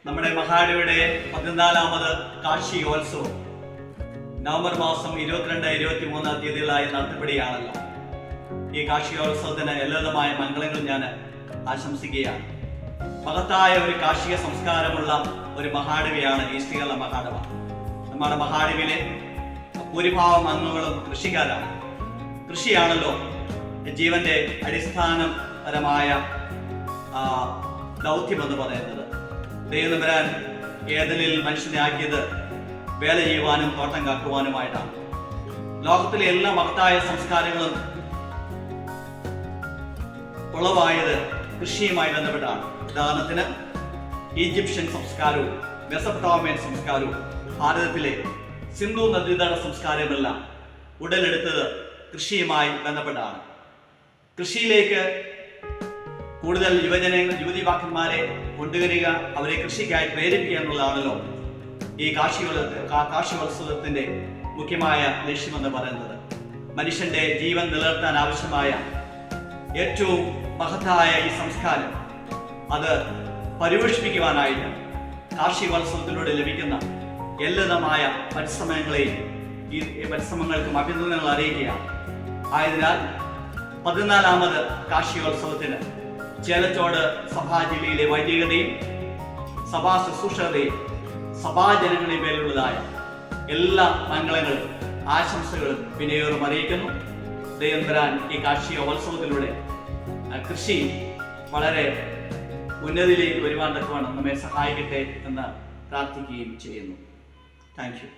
നമ്മുടെ മഹാദേവയുടെ 14ാമത് കാർഷികോത്സവം നവംബർ മാസം 22-23 തീയതികളായി നടത്തപ്പെടുകയാണല്ലോ. ഈ കാർഷികോത്സവത്തിന് എല്ലാവിധമായ മംഗളങ്ങൾ ഞാൻ ആശംസിക്കുകയാണ്. മഹത്തായ ഒരു കാർഷിക സംസ്കാരമുള്ള ഒരു മഹാദേവിയാണ് ഈ ശ്രീകല മഹാദേവ. നമ്മുടെ മഹാദേവിയിലെ ഭൂരിഭാഗം അംഗങ്ങളും കൃഷിക്കാരാണ്. കൃഷിയാണല്ലോ ജീവന്റെ അടിസ്ഥാനപരമായ ദൗത്യമെന്ന് പറയുന്നത്. ദൈവം വരാൻ ഏതനിൽ മനുഷ്യനെ ആക്കിയത് വേല ചെയ്യുവാനും തോട്ടം കാക്കുവാനുമായിട്ടാണ്. ലോകത്തിലെ എല്ലാ മഹത്തായ സംസ്കാരങ്ങളും ഉളവായത് കൃഷിയുമായി ബന്ധപ്പെട്ടാണ്. ഉദാഹരണത്തിന് ഈജിപ്ഷ്യൻ സംസ്കാരവും മെസപ്പൊട്ടേമിയൻ സംസ്കാരവും ഭാരതത്തിലെ സിന്ധു നദീതട സംസ്കാരമെല്ലാം ഉടലെടുത്തത് കൃഷിയുമായി ബന്ധപ്പെട്ടാണ്. കൃഷിയിലേക്ക് കൂടുതൽ യുവതിവാക്കന്മാരെ കൊണ്ടുവരിക, അവരെ കൃഷിക്കായി പ്രേരിപ്പിക്കുക എന്നുള്ളതാണല്ലോ ഈ കാർഷികോത്സവത്തിന്റെ മുഖ്യമായ ലക്ഷ്യമെന്ന് പറയുന്നത്. മനുഷ്യന്റെ ജീവൻ നിലനിർത്താൻ ആവശ്യമായ ഏറ്റവും മഹത്തായ ഈ സംസ്കാരം അത് പരിപോഷിപ്പിക്കുവാനായിട്ട് കാർഷികോത്സവത്തിലൂടെ ലഭിക്കുന്ന എല്ലാവിധമായ പരിശ്രമങ്ങളെയും ഈ പരിശ്രമങ്ങൾക്കും അഭിനന്ദനങ്ങൾ അറിയിക്കുകയാണ്. ആയതിനാൽ 14ാമത് കാർഷികോത്സവത്തിന് ചേലച്ചോട് സഭാ ജില്ലയിലെ വൈദികതയും സഭാ ശുശ്രൂഷകരെയും സഭാജനങ്ങളെയും മേലുള്ളതായ എല്ലാ മംഗളങ്ങളും ആശംസകളും വിനയോറും അറിയിക്കുന്നു. ദൈവം തരാൻ ഈ കാർഷികോത്സവത്തിലൂടെ കൃഷി വളരെ ഉന്നതിയിലേക്ക് വരുവാൻ തക്കവണ്ണം നമ്മെ സഹായിക്കട്ടെ എന്ന് പ്രാർത്ഥിക്കുകയും ചെയ്യുന്നു. Thank you.